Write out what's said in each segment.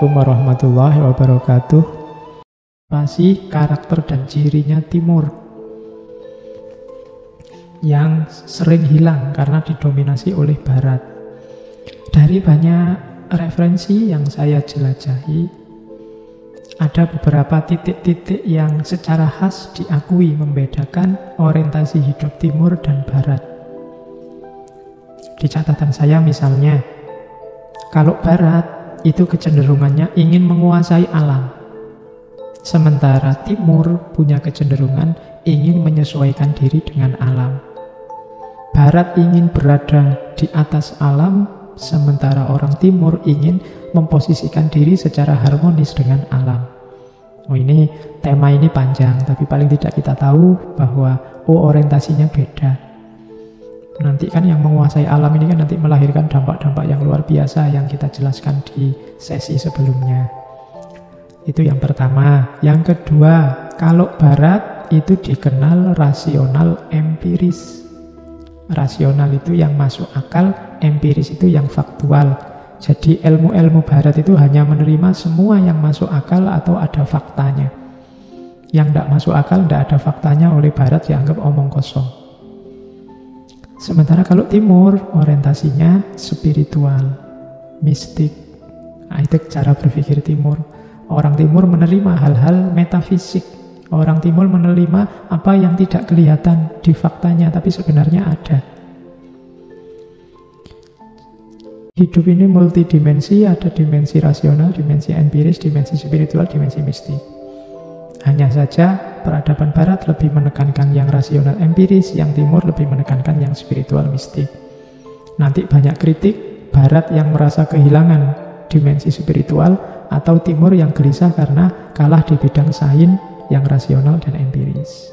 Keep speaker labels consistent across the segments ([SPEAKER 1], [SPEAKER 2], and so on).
[SPEAKER 1] Assalamualaikum warahmatullahi wabarakatuh. Apa sih karakter dan cirinya Timur yang sering hilang karena didominasi oleh Barat? Dari banyak referensi yang saya jelajahi, ada beberapa titik-titik yang secara khas diakui membedakan orientasi hidup Timur dan Barat. Di catatan saya misalnya, kalau Barat itu kecenderungannya ingin menguasai alam, sementara Timur punya kecenderungan ingin menyesuaikan diri dengan alam. Barat ingin berada di atas alam, sementara orang Timur ingin memposisikan diri secara harmonis dengan alam. Tema ini panjang, tapi paling tidak kita tahu bahwa orientasinya beda. Nanti kan yang menguasai alam ini kan nanti melahirkan dampak-dampak yang luar biasa yang kita jelaskan di sesi sebelumnya. Itu yang pertama. Yang kedua, kalau Barat itu dikenal rasional empiris. Rasional itu yang masuk akal, empiris itu yang faktual. Jadi ilmu-ilmu Barat itu hanya menerima semua yang masuk akal atau ada faktanya. Yang tidak masuk akal, tidak ada faktanya, oleh Barat dianggap omong kosong. Sementara kalau Timur orientasinya spiritual, mistik. Itu cara berpikir Timur. Orang Timur menerima hal-hal metafisik. Orang Timur menerima apa yang tidak kelihatan di faktanya, tapi sebenarnya ada. Hidup ini multidimensi, ada dimensi rasional, dimensi empiris, dimensi spiritual, dimensi mistik. Hanya saja peradaban Barat lebih menekankan yang rasional empiris, yang Timur lebih menekankan yang spiritual mistik. Nanti banyak kritik, Barat yang merasa kehilangan dimensi spiritual, atau Timur yang gelisah karena kalah di bidang sains yang rasional dan empiris.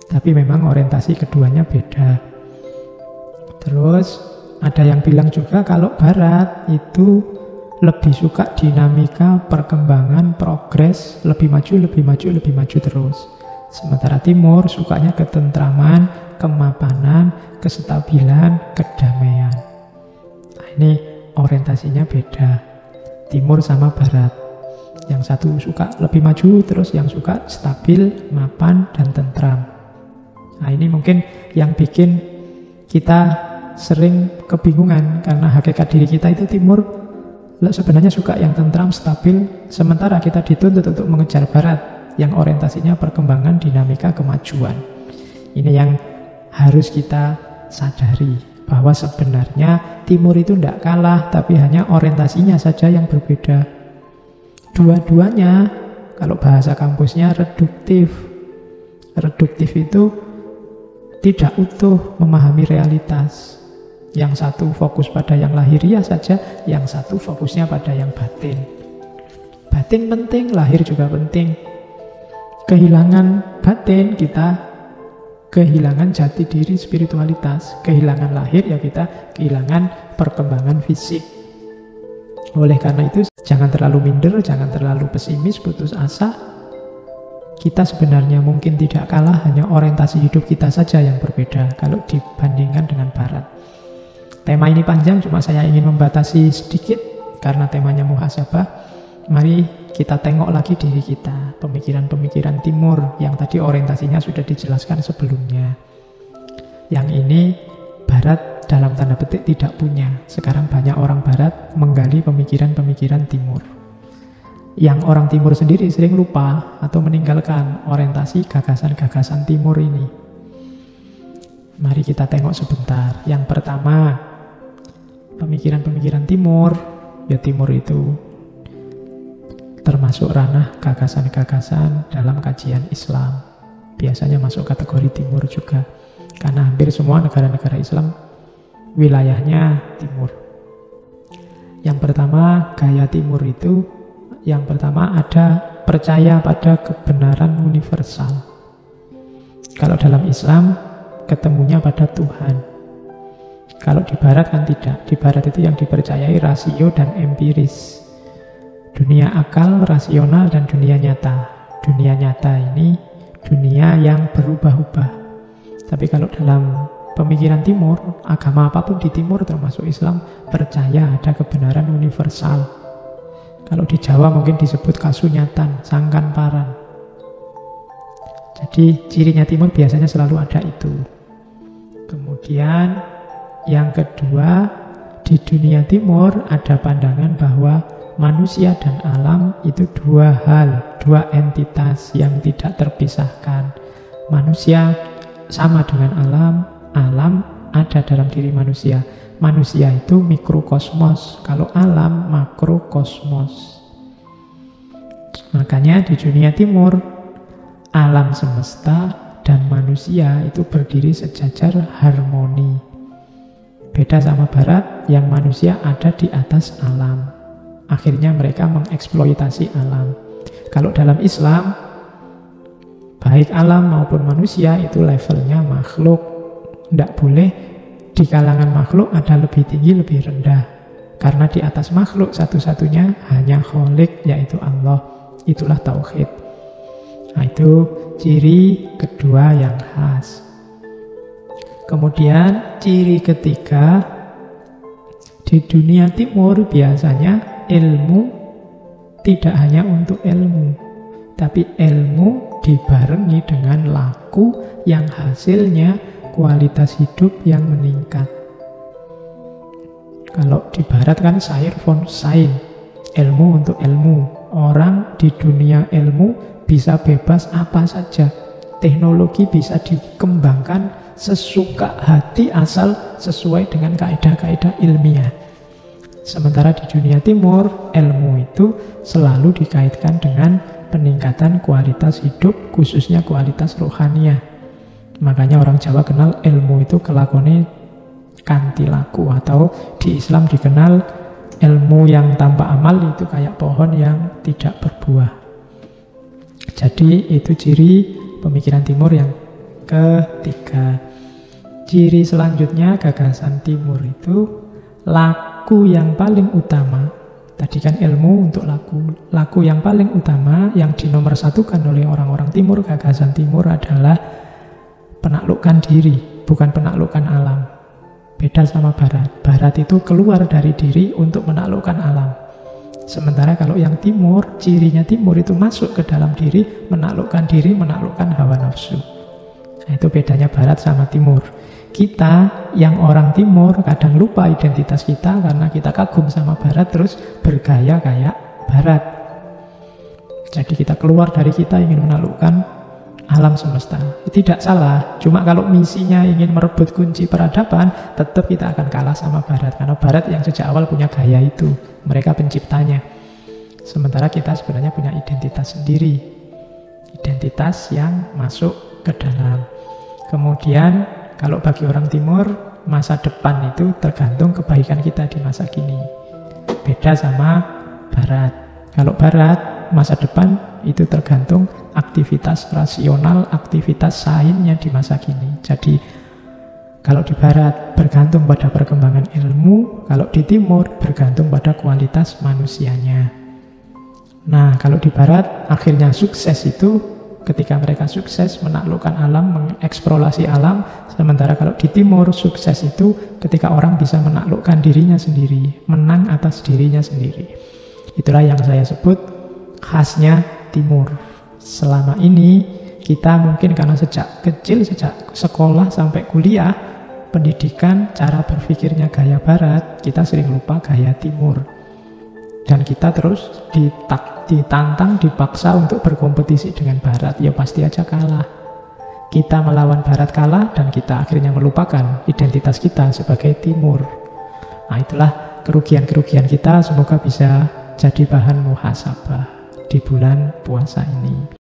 [SPEAKER 1] Tapi memang orientasi keduanya beda. Terus ada yang bilang juga kalau Barat itu lebih suka dinamika, perkembangan, progres, lebih maju terus. Sementara Timur sukanya ketentraman, kemapanan, kestabilan, kedamaian. Nah, ini orientasinya beda. Timur sama Barat. Yang satu suka lebih maju, terus yang suka stabil, mapan, dan tentram. Nah, ini mungkin yang bikin kita sering kebingungan, karena hakikat diri kita itu Timur sebenarnya suka yang tentram, stabil, sementara kita dituntut untuk mengejar Barat yang orientasinya perkembangan, dinamika, kemajuan. Ini yang harus kita sadari, bahwa sebenarnya Timur itu tidak kalah, tapi hanya orientasinya saja yang berbeda. Dua-duanya, kalau bahasa kampusnya, reduktif. Reduktif itu tidak utuh memahami realitas. Yang satu fokus pada yang lahiriah saja, yang satu fokusnya pada yang batin. Batin penting, lahir juga penting. Kehilangan batin, kita kehilangan jati diri spiritualitas. Kehilangan lahir, ya kita kehilangan perkembangan fisik. Oleh karena itu, jangan terlalu minder, jangan terlalu pesimis, putus asa. Kita sebenarnya mungkin tidak kalah, hanya orientasi hidup kita saja yang berbeda kalau dibandingkan dengan Barat. Tema ini panjang, cuma saya ingin membatasi sedikit karena temanya muhasabah. Mari kita tengok lagi diri kita, pemikiran-pemikiran Timur yang tadi orientasinya sudah dijelaskan sebelumnya. Yang ini Barat dalam tanda petik tidak punya. Sekarang banyak orang Barat menggali pemikiran-pemikiran Timur. Yang orang Timur sendiri sering lupa atau meninggalkan orientasi gagasan-gagasan Timur ini. Mari kita tengok sebentar. Yang pertama, pemikiran-pemikiran Timur, ya Timur itu termasuk ranah gagasan-gagasan dalam kajian Islam. Biasanya masuk kategori Timur juga, karena hampir semua negara-negara Islam wilayahnya Timur. Yang pertama, gaya Timur itu, yang pertama ada percaya pada kebenaran universal. Kalau dalam Islam, ketemunya pada Tuhan. Kalau di Barat kan tidak. Di Barat itu yang dipercayai rasio dan empiris. Dunia akal, rasional, dan dunia nyata. Dunia nyata ini dunia yang berubah-ubah. Tapi kalau dalam pemikiran Timur, agama apapun di Timur termasuk Islam, percaya ada kebenaran universal. Kalau di Jawa mungkin disebut kasunyatan, sangkan paran. Jadi cirinya timur biasanya selalu ada itu. Kemudian yang kedua, di dunia timur ada pandangan bahwa manusia dan alam itu dua hal, dua entitas yang tidak terpisahkan. Manusia sama dengan alam, alam ada dalam diri manusia. Manusia itu mikrokosmos, kalau alam makrokosmos. Makanya di dunia timur, alam semesta dan manusia itu berdiri sejajar harmoni. Beda sama barat, yang manusia ada di atas alam. Akhirnya mereka mengeksploitasi alam. Kalau dalam Islam, baik alam maupun manusia itu levelnya makhluk. Tidak boleh di kalangan makhluk ada lebih tinggi, lebih rendah. Karena di atas makhluk satu-satunya hanya Khalik, yaitu Allah. Itulah tauhid. Nah, itu ciri kedua yang khas. Kemudian ciri ketiga, di dunia timur biasanya ilmu tidak hanya untuk ilmu, tapi ilmu dibarengi dengan laku yang hasilnya kualitas hidup yang meningkat. Kalau di barat kan sair von sain, ilmu untuk ilmu. Orang di dunia ilmu bisa bebas apa saja. Teknologi bisa dikembangkan sesuka hati asal sesuai dengan kaidah-kaidah ilmiah. Sementara di dunia timur, ilmu itu selalu dikaitkan dengan peningkatan kualitas hidup, khususnya kualitas rohaniah. Makanya orang Jawa kenal ilmu itu kelakone kanthi laku, atau di Islam dikenal ilmu yang tanpa amal itu kayak pohon yang tidak berbuah. Jadi itu ciri pemikiran timur yang ketiga. Ciri selanjutnya gagasan timur itu laku yang paling utama. Tadi kan ilmu untuk laku. Laku yang paling utama yang dinomorsatukan oleh orang-orang timur, gagasan timur adalah penaklukan diri, bukan penaklukan alam. Beda sama barat. Barat itu keluar dari diri untuk menaklukkan alam. Sementara kalau yang timur, cirinya timur itu masuk ke dalam diri, menaklukkan hawa nafsu. Nah, itu bedanya barat sama timur. Kita yang orang timur kadang lupa identitas kita karena kita kagum sama barat, terus bergaya kayak barat. Jadi kita keluar dari kita ingin menaklukkan alam semesta. Tidak salah, cuma kalau misinya ingin merebut kunci peradaban, tetap kita akan kalah sama barat. Karena barat yang sejak awal punya gaya itu, mereka penciptanya. Sementara kita sebenarnya punya identitas sendiri, identitas yang masuk ke dalam. Kemudian kalau bagi orang timur, masa depan itu tergantung kebaikan kita di masa kini. Beda sama barat. Kalau barat, masa depan itu tergantung aktivitas rasional, aktivitas sainsnya di masa kini. Jadi kalau di barat bergantung pada perkembangan ilmu, kalau di timur bergantung pada kualitas manusianya. Nah, kalau di barat akhirnya sukses itu ketika mereka sukses menaklukkan alam, mengeksplorasi alam. Sementara kalau di timur sukses itu ketika orang bisa menaklukkan dirinya sendiri, menang atas dirinya sendiri. Itulah yang saya sebut khasnya timur. Selama ini kita mungkin karena sejak kecil, sejak sekolah sampai kuliah, pendidikan, cara berpikirnya gaya barat, kita sering lupa gaya timur. Dan kita terus ditantang, dipaksa untuk berkompetisi dengan barat, ya pasti aja kalah. Kita melawan barat kalah dan kita akhirnya melupakan identitas kita sebagai timur. Nah, itulah kerugian-kerugian kita, semoga bisa jadi bahan muhasabah di bulan puasa ini.